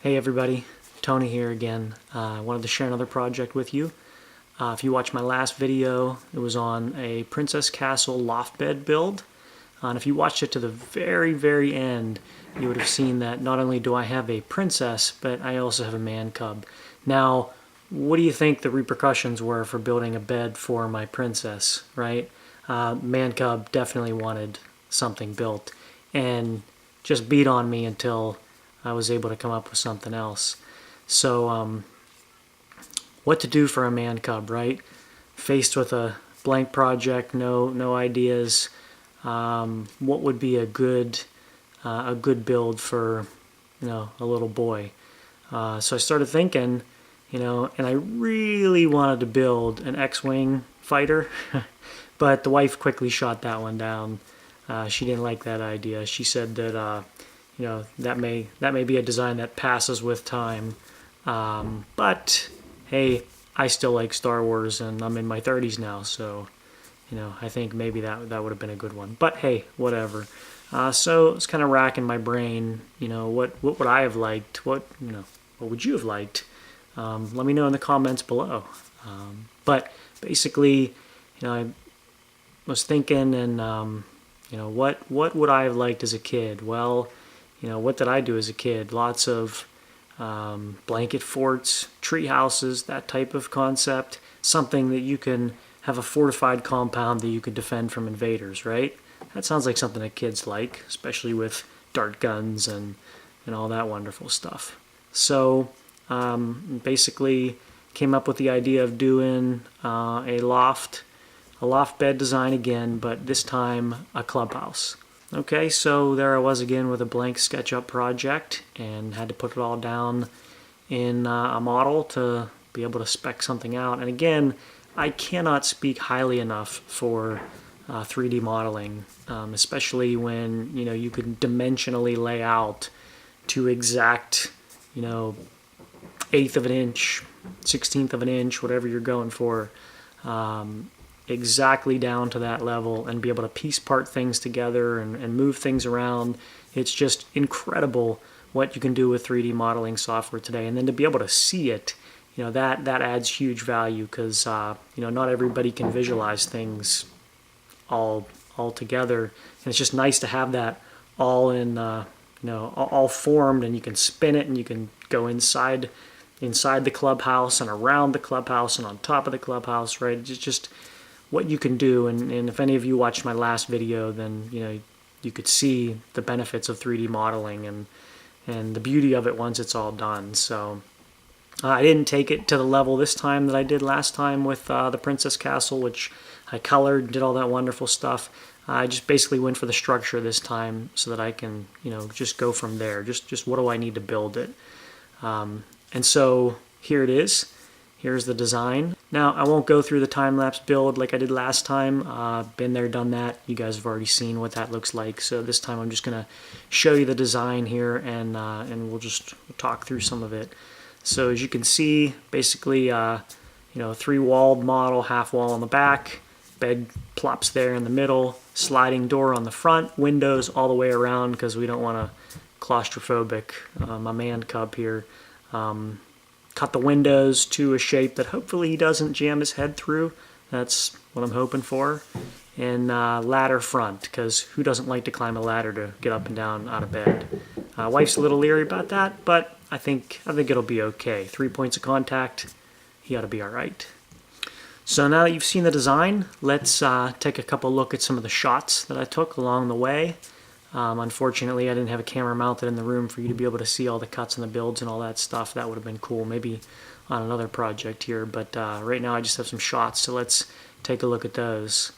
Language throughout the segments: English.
Hey everybody, Tony here again. I wanted to share another project with you. If you watched my last video, it was on a Princess Castle loft bed build. And if you watched it to the very end, you would have seen that not only do I have a princess, but I also have a man cub. Now, what do you think the repercussions were for building a bed for my princess, right? Man cub definitely wanted something built and just beat on me until I was able to come up with something else. So, what to do for a man cub, right? Faced with a blank project, no ideas. What would be a good build for a little boy? So I started thinking, and I really wanted to build an X-wing fighter, but the wife quickly shot that one down. She didn't like that idea. She said that that may be a design that passes with time. But hey, I still like Star Wars, and I'm in my 30s now, so I think maybe that would have been a good one. But hey, whatever. So it's kind of racking my brain. What would I have liked? What would you have liked? Let me know in the comments below. But basically, I was thinking, and what would I have liked as a kid? Well, what did I do as a kid? Lots of blanket forts, tree houses, that type of concept. Something that you can have a fortified compound that you could defend from invaders, right? That sounds like something that kids like, especially with dart guns and all that wonderful stuff. So basically came up with the idea of doing a loft bed design again, but this time a clubhouse. Okay, so there I was again with a blank SketchUp project and had to put it all down in a model to be able to spec something out. And again, I cannot speak highly enough for 3D modeling, especially when you can dimensionally lay out to exact eighth of an inch, 16th of an inch, whatever you're going for. Exactly down to that level and be able to piece part things together and move things around. It's just incredible what you can do with 3D modeling software today. And then to be able to see it, that adds huge value because not everybody can visualize things all together. And it's just nice to have that all in all formed, and you can spin it and you can go inside the clubhouse and around the clubhouse and on top of the clubhouse, right? It's just what you can do. And if any of you watched my last video, then you could see the benefits of 3D modeling and the beauty of it once it's all done. So I didn't take it to the level this time that I did last time with the Princess Castle, which I colored, did all that wonderful stuff. I just basically went for the structure this time so that I can just go from there. Just what do I need to build it? And so here it is. Here's the design. Now, I won't go through the time-lapse build like I did last time. Been there, done that. You guys have already seen what that looks like. So this time I'm just going to show you the design here, and we'll just talk through some of it. So as you can see, basically, three-walled model, half wall on the back, bed plops there in the middle, sliding door on the front, windows all the way around because we don't want a claustrophobic, my man cub here. Cut the windows to a shape that hopefully he doesn't jam his head through. That's what I'm hoping for. And ladder front, because who doesn't like to climb a ladder to get up and down out of bed? Wife's a little leery about that, but I think it'll be okay. 3 points of contact, he ought to be all right. So now that you've seen the design, let's take a couple look at some of the shots that I took along the way. Unfortunately, I didn't have a camera mounted in the room for you to be able to see all the cuts and the builds and all that stuff. That would have been cool, maybe on another project here. But right now I just have some shots, so let's take a look at those.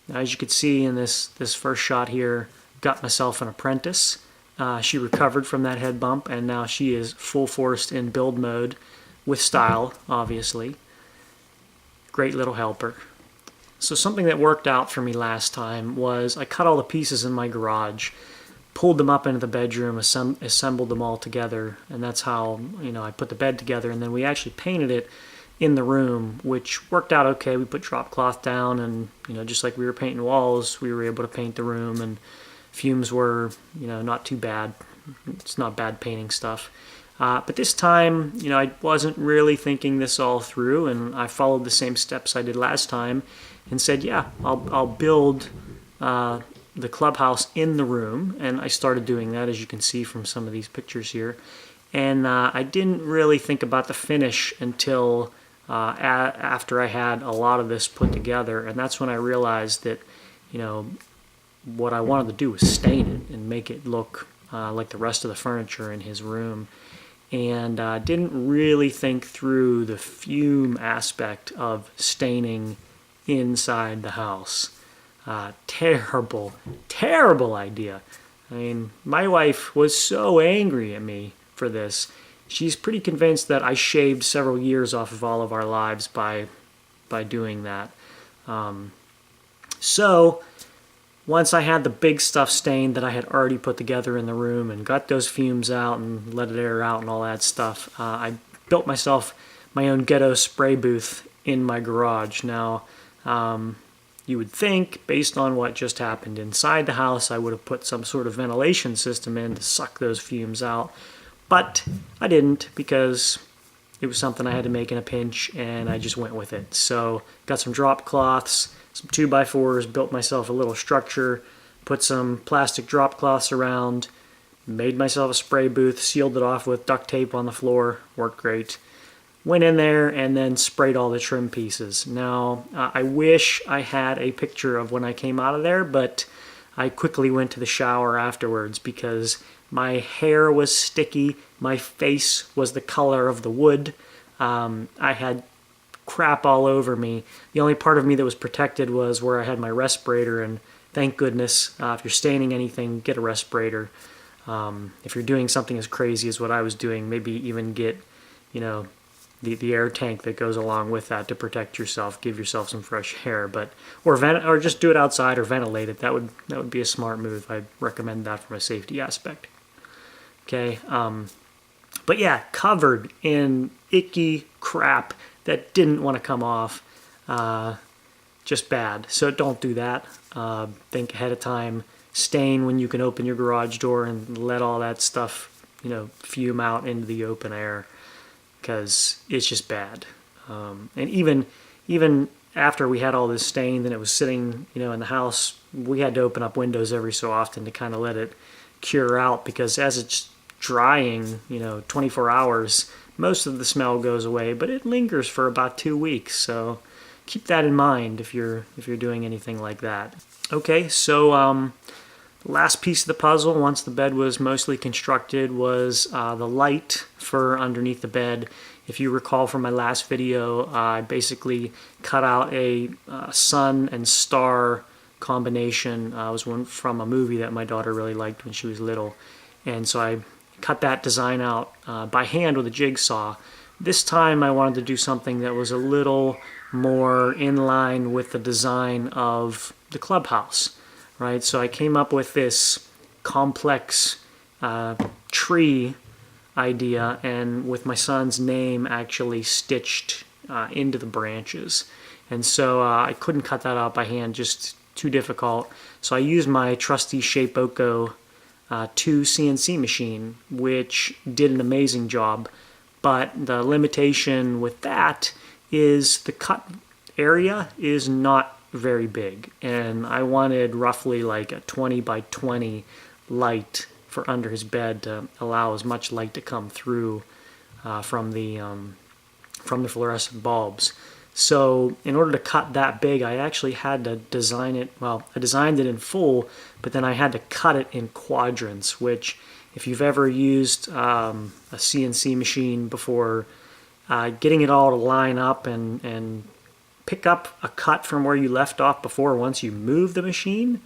Now, as you can see in this first shot here, got myself an apprentice. She recovered from that head bump, and now she is full forced in build mode with style, obviously. Great little helper. So something that worked out for me last time was I cut all the pieces in my garage, pulled them up into the bedroom, assembled them all together, and that's how I put the bed together. And then we actually painted it in the room, which worked out okay. We put drop cloth down, and just like we were painting walls, we were able to paint the room, and fumes were not too bad. it's not bad painting stuff. But this time, I wasn't really thinking this all through, and I followed the same steps I did last time and said, yeah, I'll build the clubhouse in the room, and I started doing that, as you can see from some of these pictures here. And I didn't really think about the finish until after I had a lot of this put together, and that's when I realized that, what I wanted to do was stain it and make it look like the rest of the furniture in his room. And didn't really think through the fume aspect of staining inside the house. Terrible, terrible idea. I mean, my wife was so angry at me for this. She's pretty convinced that I shaved several years off of all of our lives by doing that. So once I had the big stuff stained that I had already put together in the room and got those fumes out and let it air out and all that stuff, I built myself my own ghetto spray booth in my garage. Now, you would think, based on what just happened inside the house, I would have put some sort of ventilation system in to suck those fumes out. But I didn't, because it was something I had to make in a pinch, and I just went with it. So got some drop cloths, some 2x4s, built myself a little structure, put some plastic drop cloths around, made myself a spray booth, sealed it off with duct tape on the floor, worked great. Went in there and then sprayed all the trim pieces. Now, I wish I had a picture of when I came out of there, but I quickly went to the shower afterwards because my hair was sticky, my face was the color of the wood, I had crap all over me. The only part of me that was protected was where I had my respirator, and thank goodness, if you're staining anything, get a respirator. If you're doing something as crazy as what I was doing, maybe even get, the air tank that goes along with that to protect yourself, give yourself some fresh air, or just do it outside or ventilate it. That would be a smart move. I'd recommend that from a safety aspect. Okay, but yeah, covered in icky crap that didn't want to come off, just bad. So don't do that. Think ahead of time. Stain when you can open your garage door and let all that stuff, fume out into the open air, because it's just bad. And even after we had all this stain and it was sitting, in the house, we had to open up windows every so often to kind of let it cure out, because as it's drying, 24 hours, most of the smell goes away, but it lingers for about 2 weeks. So keep that in mind if you're doing anything like that. Okay, so last piece of the puzzle, once the bed was mostly constructed, was the light for underneath the bed. If you recall from my last video, I basically cut out a sun and star combination. It was one from a movie that my daughter really liked when she was little. And so I cut that design out by hand with a jigsaw. This time I wanted to do something that was a little more in line with the design of the clubhouse. Right, so I came up with this complex tree idea, and with my son's name actually stitched into the branches. And so I couldn't cut that out by hand, just too difficult. So I used my trusty Shapeoko 2 CNC machine, which did an amazing job. But the limitation with that is the cut area is not very big, and I wanted roughly like a 20 by 20 light for under his bed to allow as much light to come through from the fluorescent bulbs. So in order to cut that big, I actually had to design it. Well, I designed it in full, but then I had to cut it in quadrants, which if you've ever used a CNC machine before, getting it all to line up and pick up a cut from where you left off before once you move the machine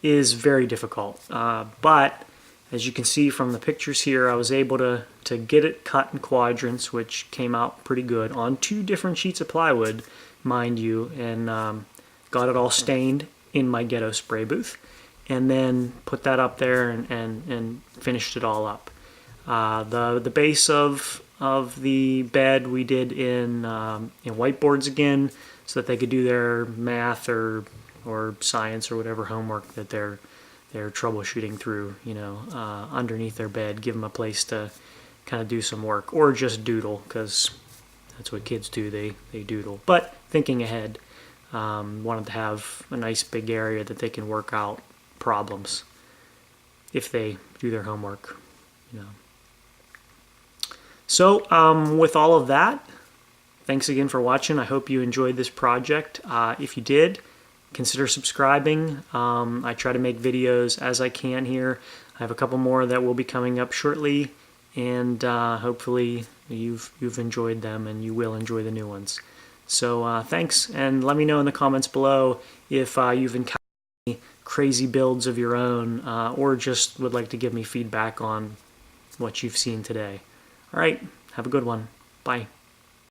is very difficult. But as you can see from the pictures here, I was able to get it cut in quadrants, which came out pretty good on 2 different sheets of plywood, mind you, and got it all stained in my ghetto spray booth, and then put that up there and finished it all up. The base of the bed we did in whiteboards again, so that they could do their math or science or whatever homework that they're they're troubleshooting through, underneath their bed. Give them a place to kind of do some work, or just doodle, because that's what kids do. They doodle. But thinking ahead, wanted to have a nice big area that they can work out problems if they do their homework. So with all of that, thanks again for watching. I hope you enjoyed this project. If you did, consider subscribing. I try to make videos as I can here. I have a couple more that will be coming up shortly, and hopefully you've enjoyed them and you will enjoy the new ones. So thanks, and let me know in the comments below if you've encountered any crazy builds of your own, or just would like to give me feedback on what you've seen today. All right, have a good one. Bye.